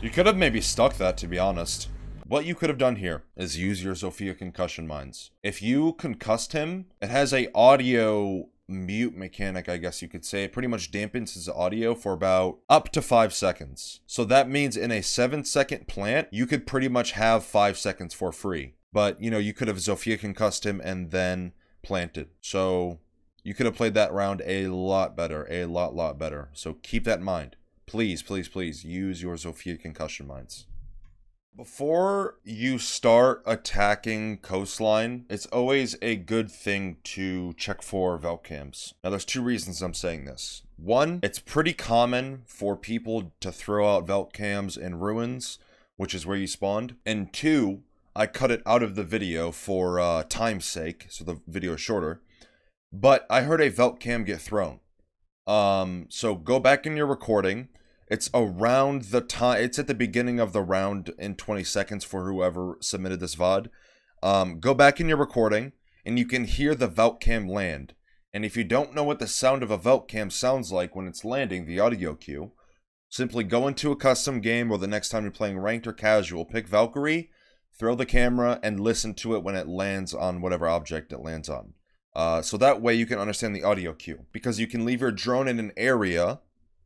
You could have maybe stuck that, to be honest. What you could have done here is use your Zofia concussion mines. If you concussed him, it has a audio mute mechanic, I guess you could say. It pretty much dampens his audio for about up to 5 seconds. So that means in a 7-second plant, you could pretty much have 5 seconds for free. But, you know, you could have Zofia concussed him and then planted. So you could have played that round a lot better, a lot better. So keep that in mind. Please, please, please use your Zofia concussion mines. Before you start attacking coastline, it's always a good thing to check for Valk cams. Now, there's 2 reasons I'm saying this. One, it's pretty common for people to throw out Valk cams in ruins, which is where you spawned. And 2, I cut it out of the video for time's sake, so the video is shorter. But I heard a Valk cam get thrown. So go back in your recording. It's around the time, it's at the beginning of the round in 20 seconds for whoever submitted this VoD. Go back in your recording and you can hear the Valk cam land. And if you don't know what the sound of a Valk cam sounds like when it's landing, the audio cue, simply go into a custom game or the next time you're playing ranked or casual, pick Valkyrie, throw the camera and listen to it when it lands on whatever object it lands on. So that way you can understand the audio cue, because you can leave your drone in an area.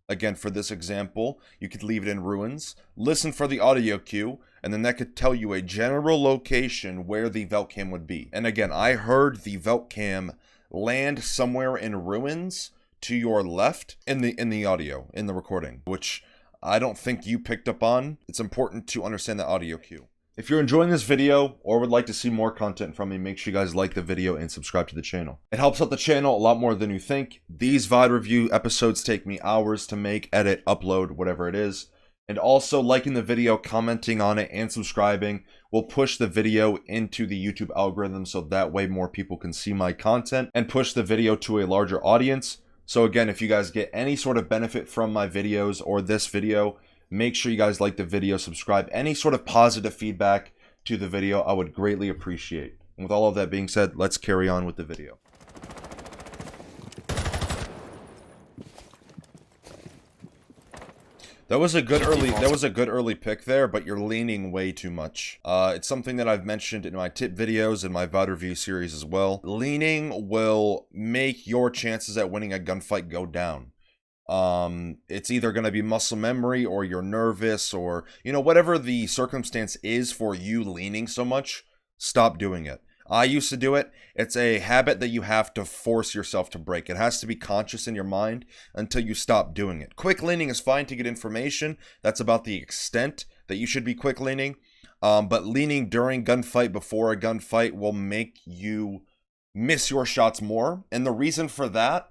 Again, for this example, you could leave it in ruins, listen for the audio cue, and then that could tell you a general location where the Valk cam would be. And again, I heard the Valk cam land somewhere in ruins to your left in the audio, in the recording, which I don't think you picked up on. It's important to understand the audio cue. If you're enjoying this video or would like to see more content from me, make sure you guys like the video and subscribe to the channel. It helps out the channel a lot more than you think. These VoD review episodes take me hours to make, edit, upload, whatever it is. And also liking the video, commenting on it, and subscribing will push the video into the YouTube algorithm so that way more people can see my content and push the video to a larger audience. So again, if you guys get any sort of benefit from my videos or this video, make sure you guys like the video, subscribe. Any sort of positive feedback to the video, I would greatly appreciate. And with all of that being said, let's carry on with the video. That was a good early pick there, but you're leaning way too much. It's something that I've mentioned in my tip videos and my VoD review series as well. Leaning will make your chances at winning a gunfight go down. It's either going to be muscle memory or you're nervous or, you know, whatever the circumstance is for you leaning so much, stop doing it. I used to do it. It's a habit that you have to force yourself to break. It has to be conscious in your mind until you stop doing it. Quick leaning is fine to get information. That's about the extent that you should be quick leaning. But leaning during gunfight, before a gunfight, will make you miss your shots more. And the reason for that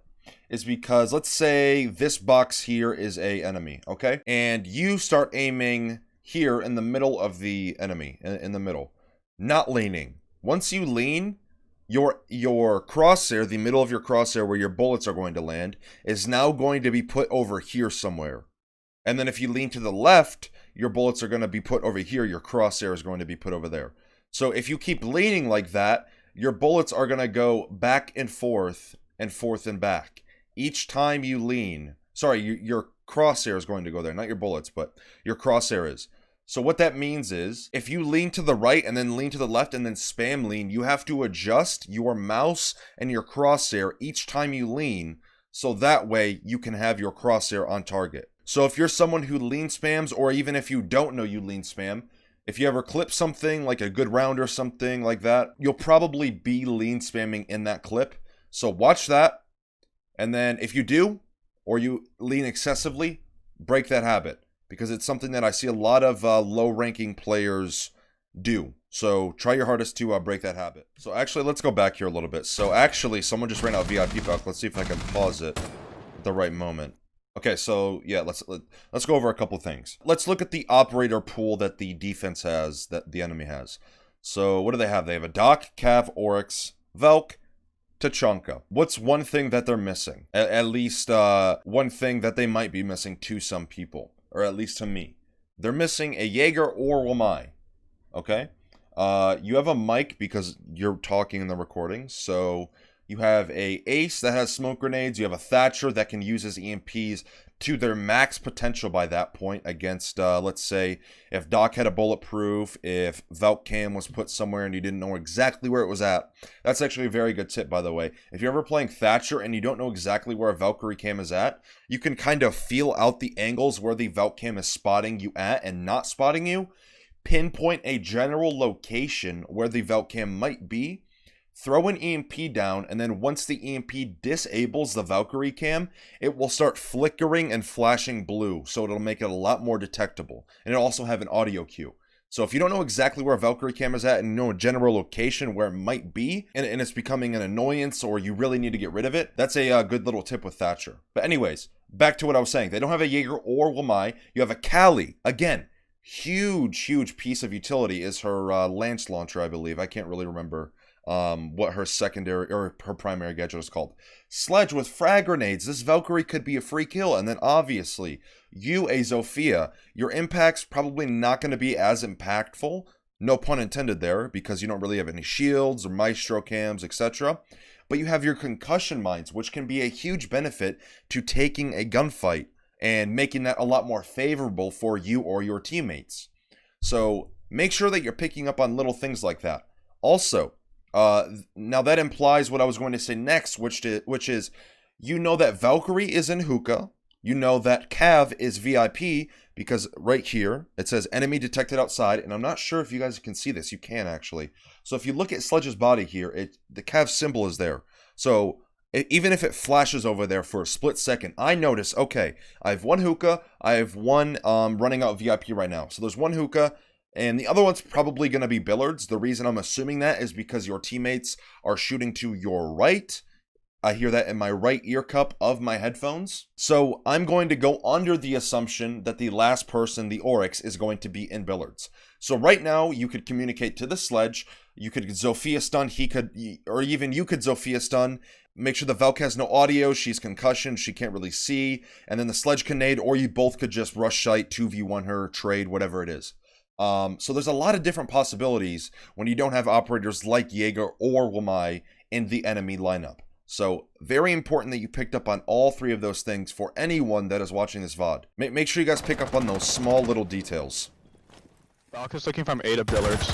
is because, let's say this box here is a enemy, okay? And you start aiming here in the middle of the enemy, in the middle. Not leaning. Once you lean, your crosshair, the middle of your crosshair where your bullets are going to land, is now going to be put over here somewhere. And then if you lean to the left, your bullets are going to be put over here. Your crosshair is going to be put over there. So if you keep leaning like that, your bullets are going to go back and forth and back. Each time you lean, sorry, your crosshair is going to go there, not your bullets, but your crosshair is. So what that means is, if you lean to the right and then lean to the left and then spam lean, you have to adjust your mouse and your crosshair each time you lean, so that way you can have your crosshair on target. So if you're someone who lean spams, or even if you don't know you lean spam, if you ever clip something like a good round or something like that, you'll probably be lean spamming in that clip. So watch that, and then if you do, or you lean excessively, break that habit. Because it's something that I see a lot of low-ranking players do. So try your hardest to break that habit. So actually, let's go back here a little bit. So actually, someone just ran out VIP Valk. Let's see if I can pause it at the right moment. Okay, so yeah, let's go over a couple things. Let's look at the operator pool that the defense has, that the enemy has. So what do they have? They have a Doc, Cav, Oryx, Valk, Tachanka. What's one thing that they're missing? At least one thing that they might be missing to some people. Or at least to me. They're missing a Jaeger or Wamai. Okay? You have a mic because you're talking in the recording. So You have a Ace that has smoke grenades. You have a Thatcher that can use his EMPs to their max potential by that point against, let's say, if Doc had a Bulletproof, if Valk Cam was put somewhere and you didn't know exactly where it was at. That's actually a very good tip, by the way. If you're ever playing Thatcher and you don't know exactly where a Valkyrie Cam is at, you can kind of feel out the angles where the Valk Cam is spotting you at and not spotting you. Pinpoint a general location where the Valk Cam might be. Throw an EMP down, and then once the EMP disables the Valkyrie cam, it will start flickering and flashing blue, so it'll make it a lot more detectable. And it'll also have an audio cue. So if you don't know exactly where a Valkyrie cam is at and you know a general location where it might be, and it's becoming an annoyance or you really need to get rid of it, that's a good little tip with Thatcher. But anyways, back to what I was saying. They don't have a Jaeger or Wamai. You have a Kali. Again, huge piece of utility is her Lance launcher, I believe. I can't really remember what her secondary or her primary gadget is called. Sledge with frag grenades. This Valkyrie could be a free kill. And then obviously, you, a Zofia, your impact's probably not going to be as impactful. No pun intended there, because you don't really have any shields or maestro cams, etc. But you have your concussion mines, which can be a huge benefit to taking a gunfight and making that a lot more favorable for you or your teammates. So make sure that you're picking up on little things like that. Also, now that implies what I was going to say next, which is, you know that Valkyrie is in hookah. You know that Cav is VIP, because right here, it says enemy detected outside, and I'm not sure if you guys can see this. You can, actually. So if you look at Sledge's body here, the Cav symbol is there. So even if it flashes over there for a split second, I notice, okay, I have one hookah, I have one running out VIP right now. So there's one hookah, and the other one's probably going to be billards. The reason I'm assuming that is because your teammates are shooting to your right. I hear that in my right ear cup of my headphones. So I'm going to go under the assumption that the last person, the Oryx, is going to be in billards. So right now, you could communicate to the Sledge. You could Zofia stun, he could, or even you could Zofia stun. Make sure the Valk has no audio, she's concussion, she can't really see. And then the Sledge can nade, or you both could just rush shite, 2v1 her, trade, whatever it is. So there's a lot of different possibilities when you don't have operators like Jaeger or Wamai in the enemy lineup. So very important that you picked up on all three of those things for anyone that is watching this VOD. Make sure you guys pick up on those small little details. Valk is looking from A to billards.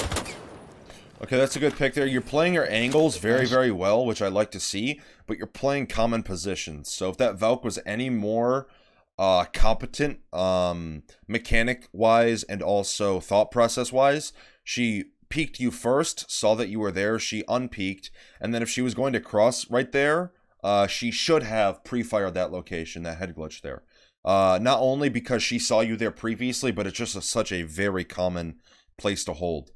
Okay, that's a good pick there. You're playing your angles very well, which I like to see, but you're playing common positions. So if that Valk was any more competent mechanic-wise and also thought process-wise, she peeked you first, saw that you were there, she unpeeked, and then if she was going to cross right there, she should have pre-fired that location, that head glitch there. Not only because she saw you there previously, but it's just such a very common place to hold.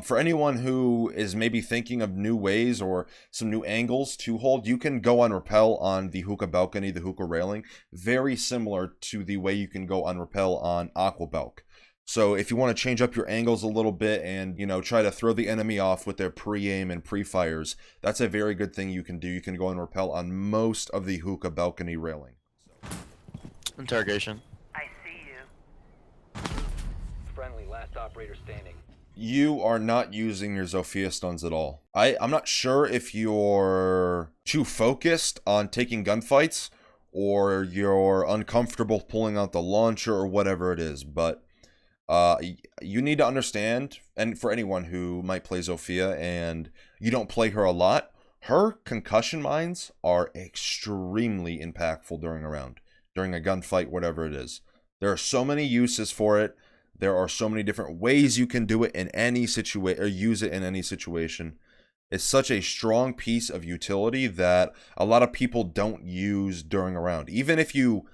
For anyone who is maybe thinking of new ways or some new angles to hold, you can go on rappel on the hookah balcony, the hookah railing, very similar to the way you can go on rappel on aqua balk. So if you want to change up your angles a little bit and, you know, try to throw the enemy off with their pre-aim and pre-fires, that's a very good thing you can do. You can go and rappel on most of the hookah balcony railing. Interrogation. I see you. Friendly, last operator standing. You are not using your Zofia stuns at all. I'm not sure if you're too focused on taking gunfights or you're uncomfortable pulling out the launcher or whatever it is, but you need to understand, and for anyone who might play Zofia and you don't play her a lot, her concussion mines are extremely impactful during a round, during a gunfight, whatever it is. There are so many uses for it. There are so many different ways you can do it in any situation, or use it in any situation. It's such a strong piece of utility that a lot of people don't use during a round. Even if you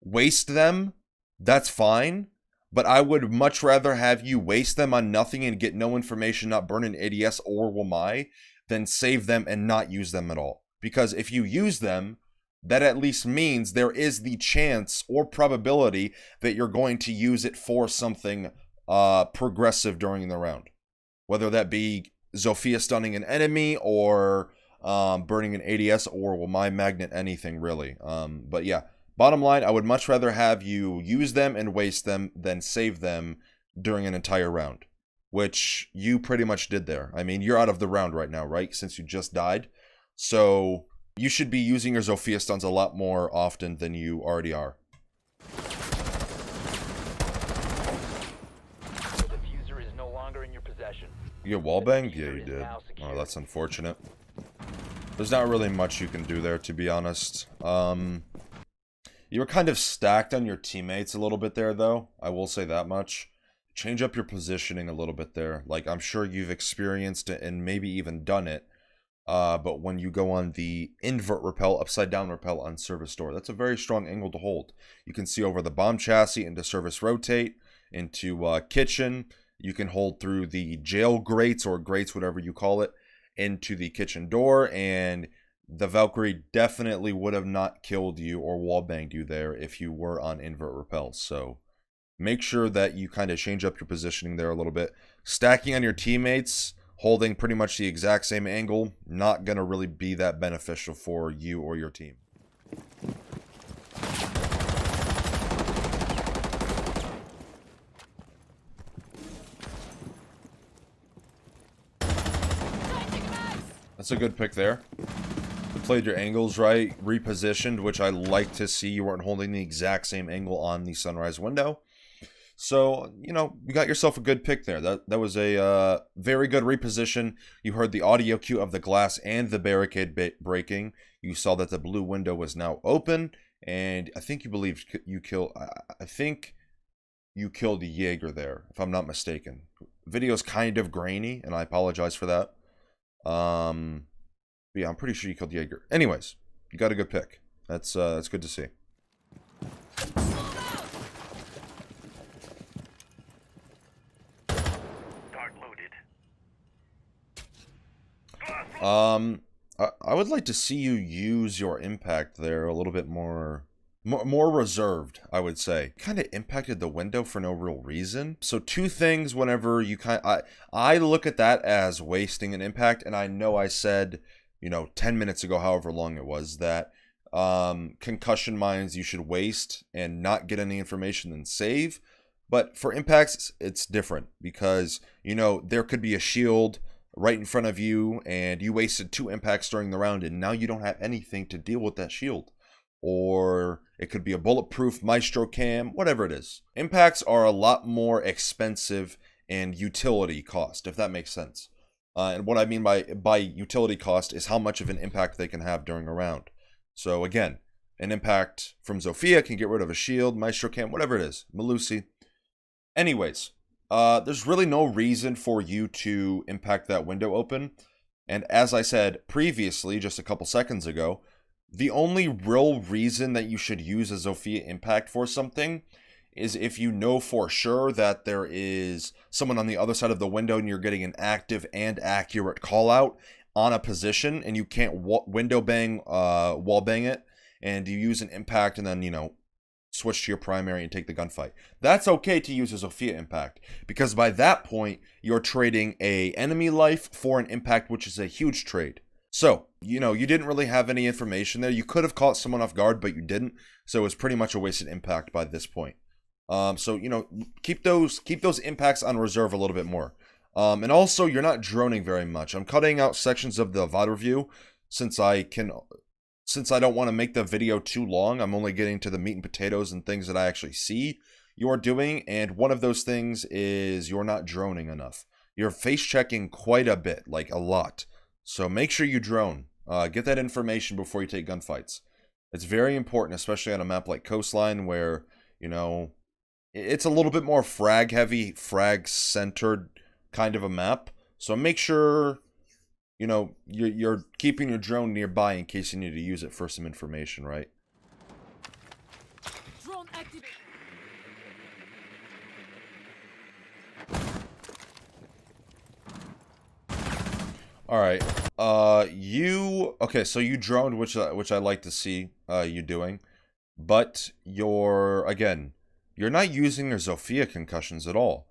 waste them, that's fine. But I would much rather have you waste them on nothing and get no information, not burn an ADS or Wamai, than save them and not use them at all. Because if you use them, that at least means there is the chance or probability that you're going to use it for something progressive during the round. Whether that be Zofia stunning an enemy or burning an ADS or Wamai magnet, anything really. But yeah. Bottom line, I would much rather have you use them and waste them than save them during an entire round, which you pretty much did there. I mean, you're out of the round right now, right? Since you just died. So you should be using your Zofia stuns a lot more often than you already are. The diffuser is no longer in your possession. You get wallbanged? Yeah, you did. Oh, that's unfortunate. There's not really much you can do there, to be honest. You were kind of stacked on your teammates a little bit there, though. I will say that much. Change up your positioning a little bit there. Like, I'm sure you've experienced it and maybe even done it. But when you go on the invert rappel, upside down rappel on service door, that's a very strong angle to hold. You can see over the bomb chassis into service rotate, into kitchen. You can hold through the jail grates or grates, whatever you call it, into the kitchen door, and the Valkyrie definitely would have not killed you or wallbanged you there if you were on invert rappel. So make sure that you kind of change up your positioning there a little bit. Stacking on your teammates, holding pretty much the exact same angle, not going to really be that beneficial for you or your team. That's a good pick there. You played your angles right, repositioned, which I like to see. You weren't holding the exact same angle on the sunrise window. So, you know, you got yourself a good pick there. That was a very good reposition. You heard the audio cue of the glass and the barricade breaking. You saw that the blue window was now open, and I think you believed you killed. I think you killed Jaeger there, if I'm not mistaken. Video's kind of grainy, and I apologize for that. But yeah, I'm pretty sure you killed Jaeger. Anyways, you got a good pick. That's good to see. I would like to see you use your impact there a little bit more reserved, I would say. Kind of impacted the window for no real reason. So two things whenever you I look at that as wasting an impact, and I know I said, you know, 10 minutes ago, however long it was, that concussion mines you should waste and not get any information and save. But for impacts, it's different because, you know, there could be a shield right in front of you and you wasted 2 impacts during the round and now you don't have anything to deal with that shield. Or it could be a bulletproof maestro cam, whatever it is. Impacts are a lot more expensive and utility cost, if that makes sense. And what I mean by utility cost is how much of an impact they can have during a round. So again, an impact from Zofia can get rid of a shield, maestro cam, whatever it is, Malusi. Anyways, there's really no reason for you to impact that window open. And as I said previously, just a couple seconds ago, the only real reason that you should use a Zofia impact for something is if you know for sure that there is someone on the other side of the window and you're getting an active and accurate call out on a position and you can't window bang, wall bang it, and you use an impact and then, you know, switch to your primary and take the gunfight. That's okay to use a Zofia impact, because by that point, you're trading a enemy life for an impact, which is a huge trade. So, you know, you didn't really have any information there. You could have caught someone off guard, but you didn't. So it was pretty much a wasted impact by this point. So, you know, keep those impacts on reserve a little bit more. And also, you're not droning very much. I'm cutting out sections of the VoD review since I don't want to make the video too long. I'm only getting to the meat and potatoes and things that I actually see you're doing. And one of those things is you're not droning enough. You're face checking quite a bit, like a lot. So make sure you drone. Get that information before you take gunfights. It's very important, especially on a map like Coastline where, you know, it's a little bit more frag heavy, frag centered kind of a map. So make sure, you know, you're keeping your drone nearby in case you need to use it for some information, right? Drone activated. All right. Okay, so you droned, which I like to see you doing, but you're not using your Zofia concussions at all.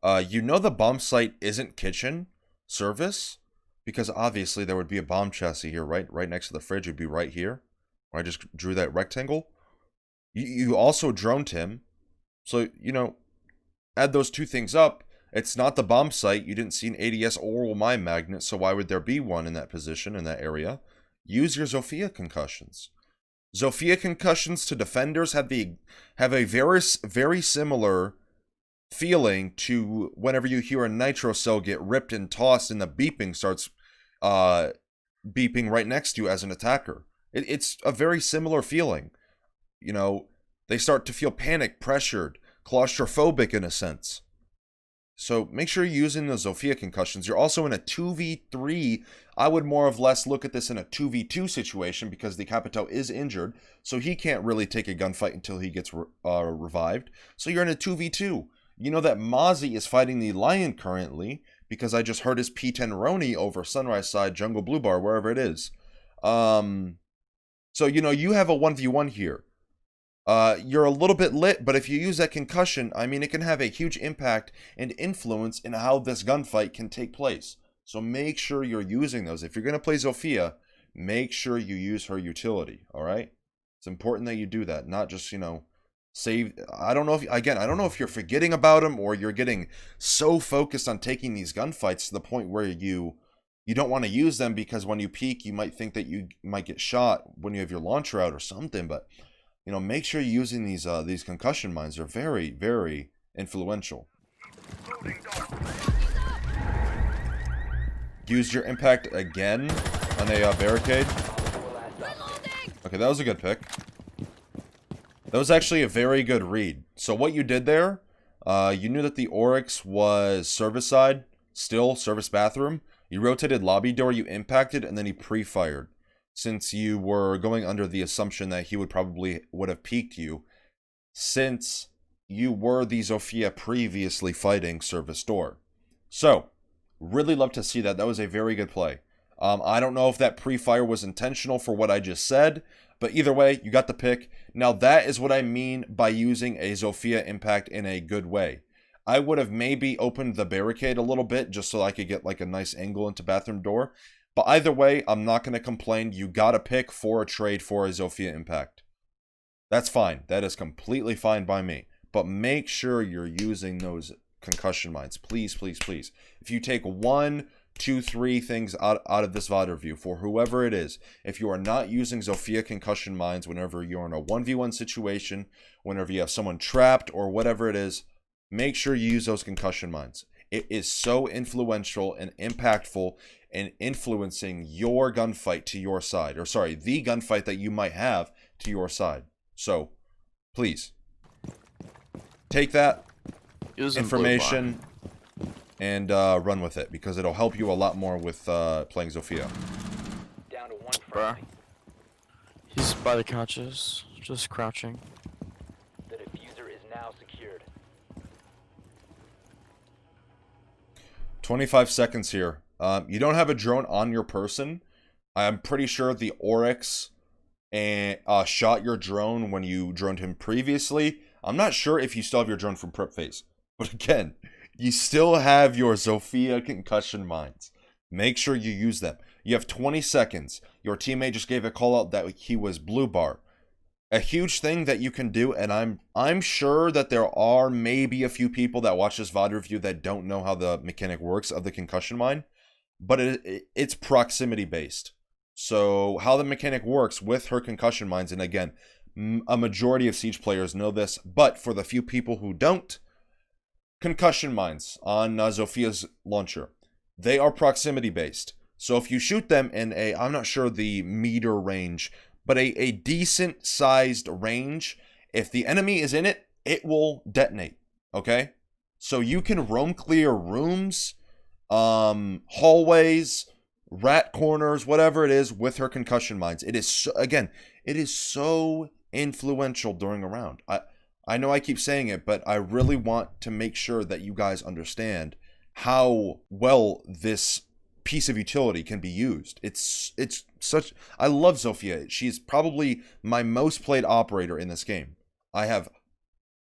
You know the bomb site isn't kitchen service, because obviously there would be a bomb chassis here, right next to the fridge. It'd be right here. Where I just drew that rectangle. You also droned him, so you know, add those two things up. It's not the bomb site. You didn't see an ADS oral mine magnet, so why would there be one in that position, in that area? use your Zofia concussions. Zofia concussions to defenders have a very similar feeling to whenever you hear a nitro cell get ripped and tossed and the beeping starts beeping right next to you as an attacker. It's a very similar feeling. You know, they start to feel panic, pressured, claustrophobic in a sense. So make sure you're using the Zofia concussions. You're also in a 2v3. I would more or less look at this in a 2v2 situation because the Capitão is injured, so he can't really take a gunfight until he gets revived. So you're in a 2v2. You know that Mozzie is fighting the Lion currently because I just heard his P10 Roni over Sunrise Side, Jungle Blue Bar, wherever it is. So, you know, you have a 1v1 here. You're a little bit lit, but if you use that concussion, I mean, it can have a huge impact and influence in how this gunfight can take place. So make sure you're using those. If you're going to play Zofia, make sure you use her utility, all right? It's important that you do that, not just, you know, save. I don't know if you're forgetting about them or you're getting so focused on taking these gunfights to the point where you don't want to use them because when you peek, you might think that you might get shot when you have your launcher out or something, but you know, make sure you're using these concussion mines. They're very, very influential. Used your impact again on a barricade. Okay, that was a good pick. That was actually a very good read. So what you did there, you knew that the Oryx was service side, still service bathroom. You rotated lobby door, you impacted, and then he pre-fired. Since you were going under the assumption that he would have peeked you, since you were the Zofia previously fighting service door. So, really love to see that. That was a very good play. I don't know if that pre-fire was intentional for what I just said, but either way, you got the pick. Now that is what I mean by using a Zofia impact in a good way. I would have maybe opened the barricade a little bit just so I could get like a nice angle into bathroom door. But either way, I'm not going to complain. You got to pick for a trade for a Zofia impact. That's fine. That is completely fine by me. But make sure you're using those concussion mines. Please, please, please. If you take 1, 2, 3 things out of this VoD review, for whoever it is, if you are not using Zofia concussion mines whenever you're in a 1v1 situation, whenever you have someone trapped or whatever it is, make sure you use those concussion mines. It is so influential and impactful in influencing your gunfight to your side. Or sorry, the gunfight that you might have to your side. So, please, take that information and run with it. Because it'll help you a lot more with playing Zofia. Down to one Bruh. friendly. He's by the couches, just crouching. The diffuser is now secured. 25 seconds here. You don't have a drone on your person. I'm pretty sure the Oryx shot your drone when you droned him previously. I'm not sure if you still have your drone from prep phase. But again, you still have your Zofia concussion mines. Make sure you use them. You have 20 seconds. Your teammate just gave a call out that he was blue bar. A huge thing that you can do, and I'm sure that there are maybe a few people that watch this VoD review that don't know how the mechanic works of the concussion mine, but it's proximity based. So how the mechanic works with her concussion mines, and again, a majority of Siege players know this, but for the few people who don't, concussion mines on Zofia's launcher, they are proximity based. So if you shoot them in I'm not sure the meter range, but a decent sized range, if the enemy is in it, it will detonate, okay? So you can roam clear rooms, hallways, rat corners, whatever it is with her concussion mines. It is, it is so influential during a round. I know I keep saying it, but I really want to make sure that you guys understand how well this piece of utility can be used. It's such, I love Zofia. She's probably my most played operator in this game. I have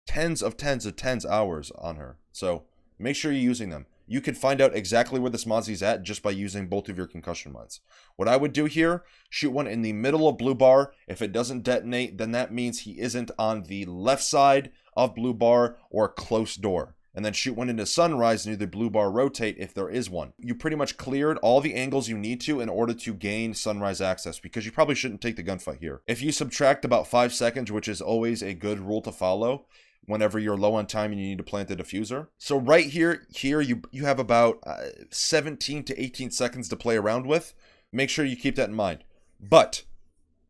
tens of hours on her. So make sure you're using them. You can find out exactly where this Mozzie's at just by using both of your concussion mines. What I would do here, shoot one in the middle of blue bar. If it doesn't detonate, then that means he isn't on the left side of blue bar or close door. and then shoot one into sunrise near the blue bar rotate if there is one. You pretty much cleared all the angles you need to in order to gain sunrise access, because you probably shouldn't take the gunfight here. If you subtract about 5 seconds, which is always a good rule to follow whenever you're low on time and you need to plant the diffuser. So right here you have about 17 to 18 seconds to play around with. Make sure you keep that in mind. But,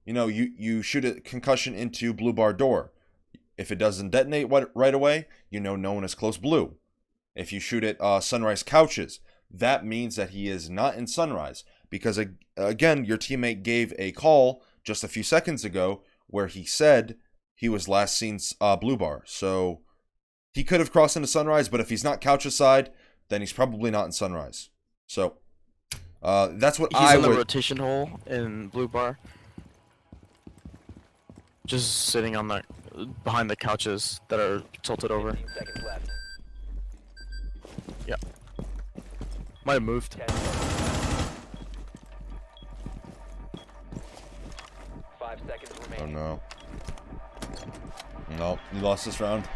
you know, you shoot a concussion into blue bar door. If it doesn't detonate right away, you know no one is close blue. If you shoot at sunrise couches, that means that he is not in sunrise. Because, again, your teammate gave a call just a few seconds ago where he said he was last seen blue bar. So he could have crossed into sunrise, but if he's not couch's side, then he's probably not in sunrise. So that's what He's in the rotation hole in blue bar. Just sitting on the behind the couches that are tilted over. 15 seconds left. Yeah. Might have moved. 10 5 seconds Oh remaining. no. No, he lost this round.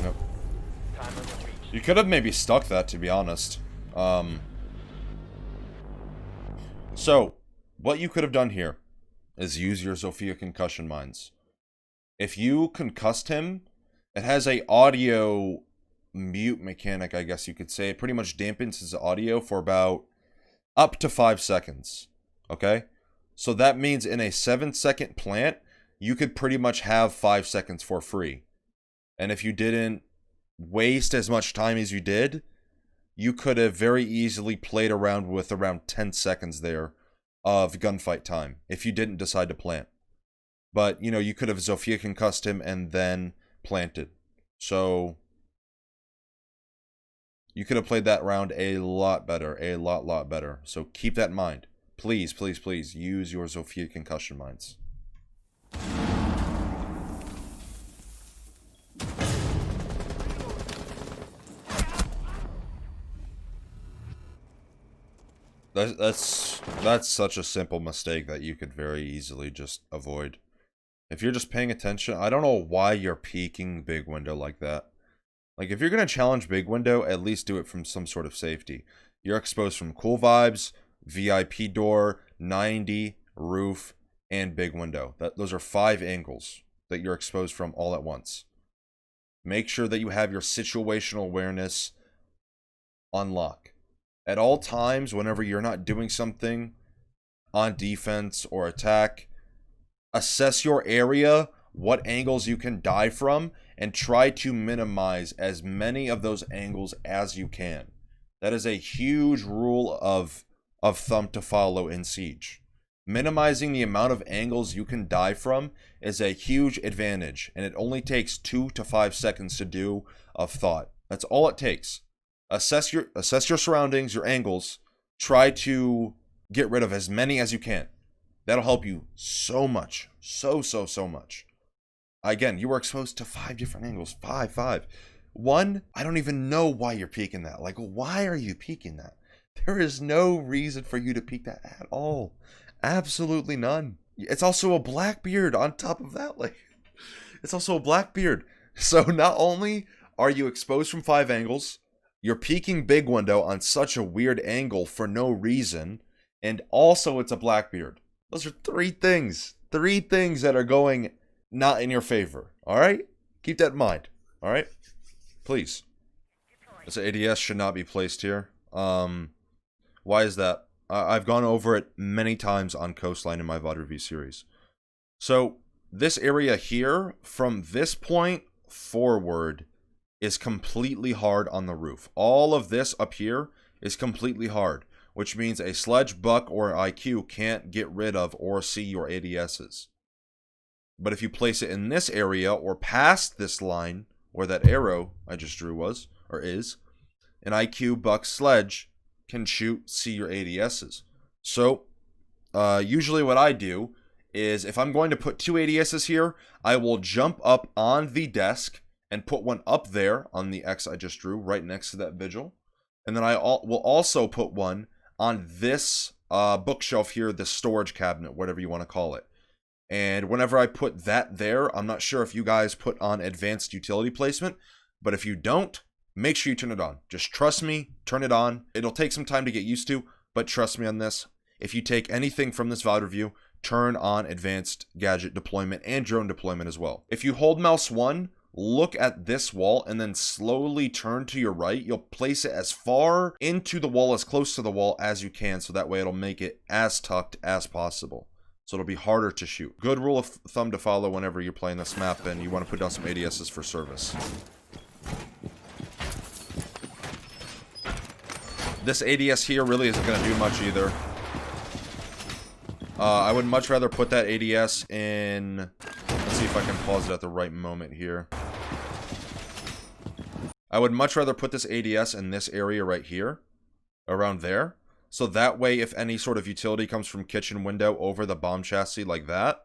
Nope. Time limit reached. You could have maybe stuck that, to be honest. So, what you could have done here is use your Zofia concussion mines. If you concussed him, it has a audio mute mechanic, I guess you could say. It pretty much dampens his audio for about up to 5 seconds. Okay? So that means in a 7-second plant, you could pretty much have 5 seconds for free. And if you didn't waste as much time as you did, you could have very easily played around with around 10 seconds there of gunfight time if you didn't decide to plant. But, you know, you could have Zofia concussed him and then planted. So you could have played that round a lot better, a lot better. So keep that in mind. Please, please, please use your Zofia concussion mines. That's such a simple mistake that you could very easily just avoid. If you're just paying attention, I don't know why you're peeking big window like that. Like, if you're going to challenge big window, at least do it from some sort of safety. You're exposed from cool vibes, VIP door, 90, roof, and big window. Those are 5 angles that you're exposed from all at once. Make sure that you have your situational awareness on lock. At all times, whenever you're not doing something on defense or attack, assess your area, what angles you can die from, and try to minimize as many of those angles as you can. That is a huge rule of thumb to follow in Siege. Minimizing the amount of angles you can die from is a huge advantage, and it only takes 2 to 5 seconds to do of thought. That's all it takes. Assess your surroundings, your angles. Try to get rid of as many as you can. That'll help you so much. So much. Again, you were exposed to 5 different angles. 5. One, I don't even know why you're peeking that. Like, why are you peeking that? There is no reason for you to peek that at all. Absolutely none. It's also a Blackbeard on top of that. Like, it's also a Blackbeard. So not only are you exposed from 5 angles, you're peeking big window on such a weird angle for no reason, and also it's a Blackbeard. Those are 3 things. 3 things that are going not in your favor. Alright? Keep that in mind. Alright? Please. This ADS should not be placed here. Why is that? I've gone over it many times on Coastline in my VoD review series. So, this area here, from this point forward, is completely hard on the roof. All of this up here is completely hard, which means a sledge, buck, or IQ can't get rid of or see your ADSs. But if you place it in this area or past this line where that arrow I just drew was, or is, an IQ, buck, sledge can see your ADSs. So, usually what I do is if I'm going to put 2 ADSs here, I will jump up on the desk and put one up there on the X I just drew, right next to that vigil. And then I will also put one on this bookshelf here, this storage cabinet, whatever you want to call it. And whenever I put that there, I'm not sure if you guys put on advanced utility placement, but if you don't, make sure you turn it on. Just trust me, turn it on. It'll take some time to get used to, but trust me on this. If you take anything from this VoD review, turn on advanced gadget deployment and drone deployment as well. If you hold mouse 1, look at this wall and then slowly turn to your right. You'll place it as far into the wall, as close to the wall as you can, so that way it'll make it as tucked as possible. So it'll be harder to shoot. Good rule of thumb to follow whenever you're playing this map and you want to put down some ADSs for service. This ADS here really isn't going to do much either. I would much rather put that ADS in... Let's see if I can pause it at the right moment here. I would much rather put this ADS in this area right here. Around there. So that way, if any sort of utility comes from kitchen window over the bomb chassis like that,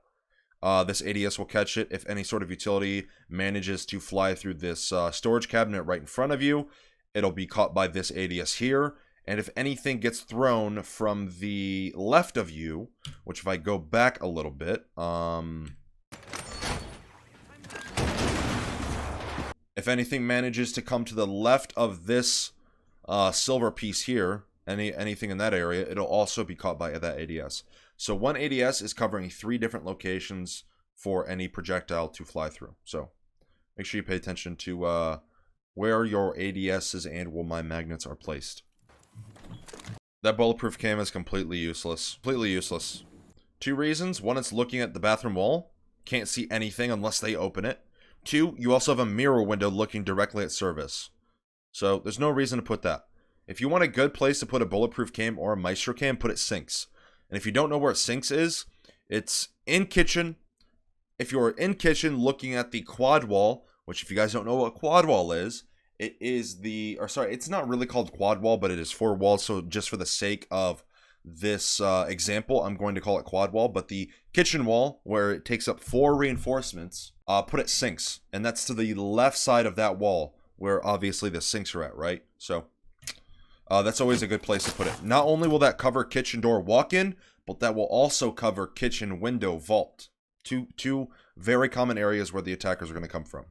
this ADS will catch it. If any sort of utility manages to fly through this storage cabinet right in front of you, it'll be caught by this ADS here. And if anything gets thrown from the left of you, which if I go back a little bit, if anything manages to come to the left of this silver piece here, anything in that area, it'll also be caught by that ADS. So one ADS is covering 3 different locations for any projectile to fly through. So make sure you pay attention to where your ADSs and where my magnets are placed. That bulletproof cam is completely useless. Completely useless. 2 reasons. 1, it's looking at the bathroom wall. Can't see anything unless they open it. 2, you also have a mirror window looking directly at service. So there's no reason to put that. If you want a good place to put a bulletproof cam or a Maestro cam, put it sinks. And if you don't know where sinks is, it's in kitchen. If you're in kitchen looking at the quad wall, which if you guys don't know what quad wall is, it is the, or sorry, it's not really called quad wall, but it is 4 walls. So just for the sake of this example, I'm going to call it quad wall. But the kitchen wall, where it takes up 4 reinforcements, put it sinks. And that's to the left side of that wall, where obviously the sinks are at, right? So that's always a good place to put it. Not only will that cover kitchen door walk-in, but that will also cover kitchen window vault. Two very common areas where the attackers are going to come from.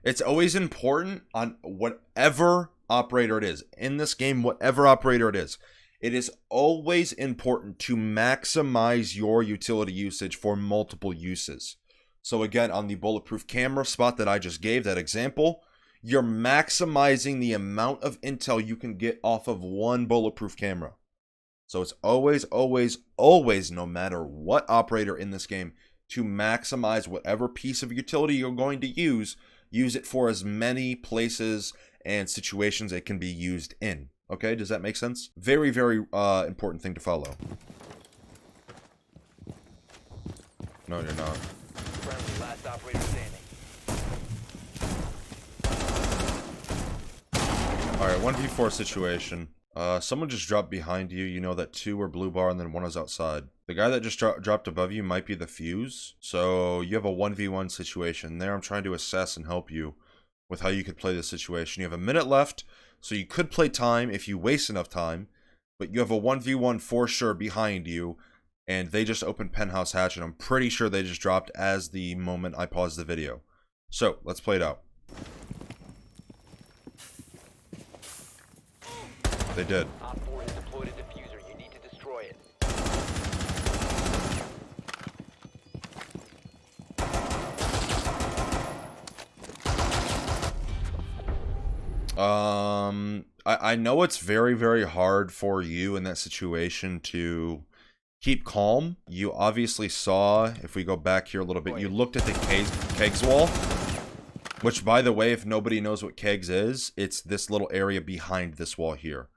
It's always important on whatever operator it is. In this game, whatever operator it is always important to maximize your utility usage for multiple uses. So again, on the bulletproof camera spot that I just gave, that example, you're maximizing the amount of intel you can get off of one bulletproof camera. So it's always, always, always, no matter what operator in this game, to maximize whatever piece of utility you're going to use it for as many places and situations it can be used in. Okay, does that make sense? Very, very important thing to follow. No, you're not. Friendly, last operator standing. Alright, 1v4 situation. Someone just dropped behind you. You know that 2 were blue bar and then 1 is outside. The guy that just dropped above you might be the fuse. So you have a 1v1 situation there. I'm trying to assess and help you with how you could play this situation. You have a minute left, so you could play time if you waste enough time. But you have a 1v1 for sure behind you. And they just opened penthouse hatch, and I'm pretty sure they just dropped as the moment I paused the video. So, let's play it out. They did. Op 4 has deployed a diffuser. You need to destroy it. I know it's very, very hard for you in that situation to keep calm. You obviously saw, if we go back here a little bit, you looked at the kegs wall. Which, by the way, if nobody knows what kegs is, it's this little area behind this wall here.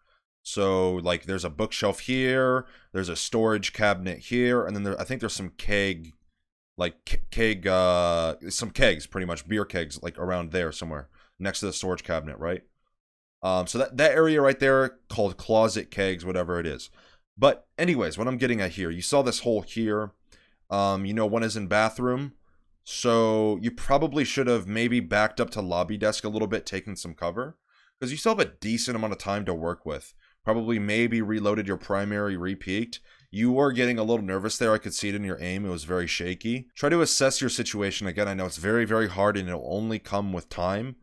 So, like, there's a bookshelf here, there's a storage cabinet here, and then I think there's some keg, like, some kegs, pretty much, beer kegs, like, around there somewhere, next to the storage cabinet, right? So that area right there, called closet kegs, whatever it is. But, anyways, what I'm getting at here, you saw this hole here, you know, 1 is in bathroom, so you probably should have maybe backed up to lobby desk a little bit, taken some cover, because you still have a decent amount of time to work with. Probably maybe reloaded your primary, repeaked, You were getting a little nervous there. I could see it in your aim. It was very shaky. Try to assess your situation. Again, I know it's very, very hard, and it'll only come with time.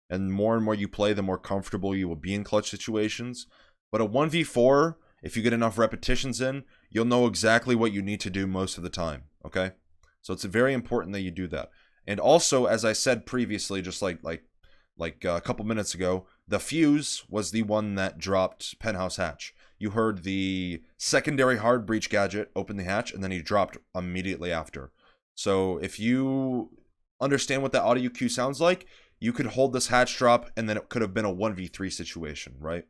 And more you play, the more comfortable you will be in clutch situations. But a 1v4, if you get enough repetitions in, you'll know exactly what you need to do most of the time, okay? So it's very important that you do that. And also, as I said previously, just like a couple minutes ago, the fuse was the one that dropped Penthouse Hatch. You heard the secondary hard breach gadget open the hatch, and then he dropped immediately after. So if you understand what that audio cue sounds like, you could hold this hatch drop, and then it could have been a 1v3 situation, right?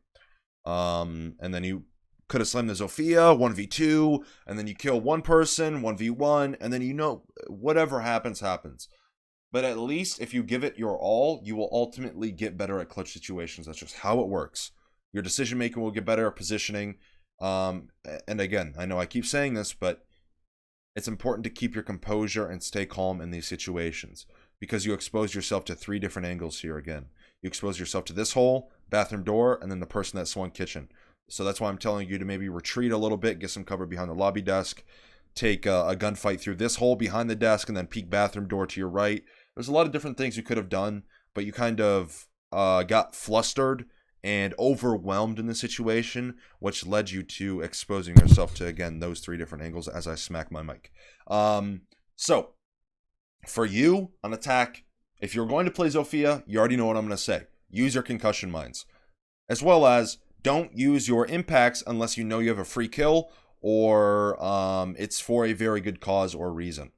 And then you could have slammed the Zofia, 1v2, and then you kill one person, 1v1, and then you know whatever happens, happens. But at least if you give it your all, you will ultimately get better at clutch situations. That's just how it works. Your decision making will get better at positioning. And again, I know I keep saying this, but it's important to keep your composure and stay calm in these situations, because you expose yourself to 3 different angles here again. You expose yourself to this hole, bathroom door, and then the person that swung kitchen. So that's why I'm telling you to maybe retreat a little bit, get some cover behind the lobby desk, take a gunfight through this hole behind the desk, and then peek bathroom door to your right. There's a lot of different things you could have done, but you kind of got flustered and overwhelmed in the situation, which led you to exposing yourself to, again, those 3 different angles as I smack my mic. So, for you, on attack, if you're going to play Zofia, you already know what I'm going to say. Use your concussion mines. As well as, don't use your impacts unless you know you have a free kill or it's for a very good cause or reason.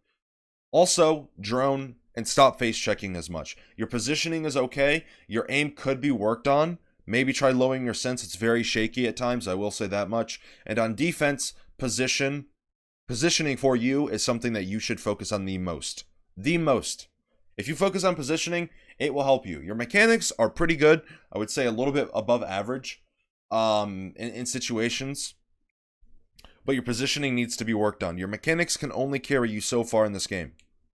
Also, drone and stop face checking as much. Your positioning is okay. Your aim could be worked on. Maybe try lowering your sense. It's very shaky at times, I will say that much. And on defense, positioning for you is something that you should focus on the most. The most. If you focus on positioning, it will help you. Your mechanics are pretty good. I would say a little bit above average in situations. But your positioning needs to be worked on. Your mechanics can only carry you so far in this game.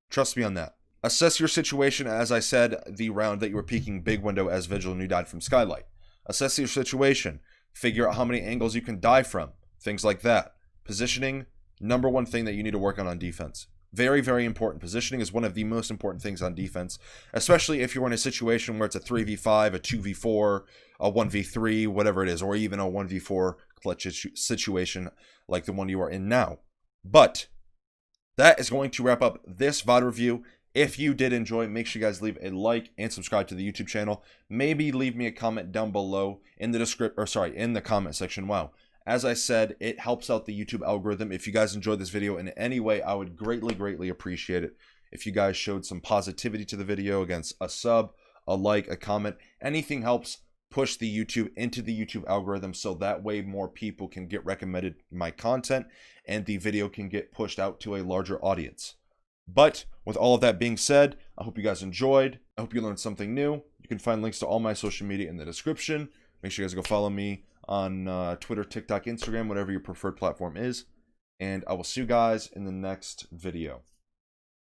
Trust me on that. Assess your situation, as I said, the round that you were peeking big window as Vigil and you died from Skylight. Assess your situation. Figure out how many angles you can die from. Things like that. Positioning, number one thing that you need to work on defense. Very, very important. Positioning is one of the most important things on defense, especially if you're in a situation where it's a 3v5, a 2v4, a 1v3, whatever it is, or even a 1v4 clutch situation like the one you are in now. But that is going to wrap up this VoD review. If you did enjoy, make sure you guys leave a like and subscribe to the YouTube channel. Maybe leave me a comment down below in the in the comment section. Wow. As I said, it helps out the YouTube algorithm. If you guys enjoyed this video in any way, I would greatly, greatly appreciate it if you guys showed some positivity to the video, against a sub, a like, a comment. Anything helps push the YouTube into the YouTube algorithm, so that way more people can get recommended my content and the video can get pushed out to a larger audience. But with all of that being said, I hope you guys enjoyed. I hope you learned something new. You can find links to all my social media in the description. Make sure you guys go follow me on Twitter, TikTok, Instagram, whatever your preferred platform is. And I will see you guys in the next video.